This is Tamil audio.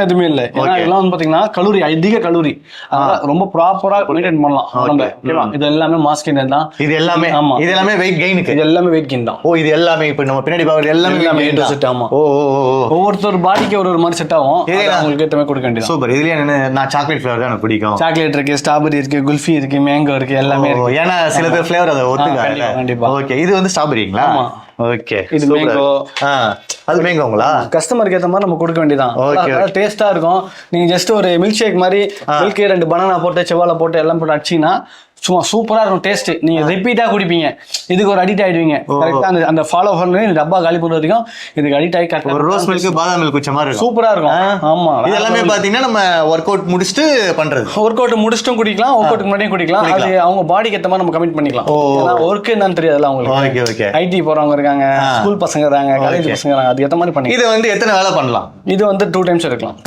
எதுவுமே இல்லை. ஏன்னா இதெல்லாம் வந்து பாத்தீங்கன்னா கலோரி அதிக கலோரி, ரொம்ப ப்ராப்பரா மெயின்டைன் பண்ணலாம் உடம்பு. ஓகேவா? இது எல்லாமே மாஸ் கெயின் தான். இது எல்லாமே ஆமா, இது எல்லாமே வெயிட் கெயினுக்கு. இது எல்லாமே வெயிட் கெயின் தான். ஓ, இது எல்லாமே இப்ப நம்ம பின்னாடி பாக்குறது எல்லாமே செட். ஆமா. ஓ, ஒவ்வொருத்தர் பாடிக்கு ஒரு மாதிரி செட் ஆகும். உங்களுக்கு ஏற்ற மாதிரி கொடுக்க வேண்டியது. சூப்பர். இதுலயே நான் சாக்லேட் ஃபிளேவர் தான் எனக்கு பிடிக்கும். சாக்லேட் இருக்கு, ஸ்ட்ராபெரி இருக்கு, குல்ஃபி இருக்கு, மேங்கோ இருக்கு, எல்லாமே இருக்கு. ஏன்னா சில பேர் ஃபிளேவர் அதை ஒத்துக்காது. கண்டிப்பா. ஓகே, இது வந்து ஸ்ட்ராபெரிங்களா? ஆமா. ஓகே, இது மேங்கோ. அது மேங்கோங்களா? கஸ்டமருக்கு ஏற்ற மாதிரி நம்ம கொடுக்க வேண்டியதான். டேஸ்டா இருக்கும். நீங்க ஜஸ்ட் ஒரு மில்க் ஷேக் மாதிரி மில்க் 2 பனானா போட்டு செவ்வாழை போட்டு எல்லாம் போட்டு அடிச்சீங்கன்னா சும்மா சூப்பரா இருக்கும் டேஸ்ட். நீங்க ரிப்பீட்டா குடிப்பீங்க. இதுக்கு ஒரு அடிக்ட் ஆயிடுவீங்க. கரெக்டா அந்த ஃபாலோ பண்ணி டப்பா காலி போடுற வரைக்கும் இதுக்கு அடிக்ட் ஆகி கரெக்டா ஒரு ரோஸ் மில்க் பாதாம் மில்க் குச்ச மாதிரி சூப்பரா இருக்கும். ஆமா, இது எல்லாமே பாத்தீங்கன்னா நம்ம ஒர்க் அவுட் முடிச்சுட்டு பண்றது. ஒர்க் அவுட் முடிச்சுட்டும் குடிக்கலாம், ஒர்க் அவுட் முன்னாடியும் குடிக்கலாம். அது அவங்க பாடிக்கு ஏற்ற மாதிரி நம்ம கமிட் பண்ணிக்கலாம். ஒர்க் என்னன்னு தெரியாதுல்ல அவங்களுக்கு. ஐடி போறவங்க இருக்காங்க, ஸ்கூல் பசங்க இருக்காங்க, காலேஜ் பசங்க இருக்காங்க, அது ஏற்ற மாதிரி பண்ணி. இது வந்து எத்தனை வேலை பண்ணலாம்? இது வந்து 2 டைம்ஸ் எடுக்கலாம்.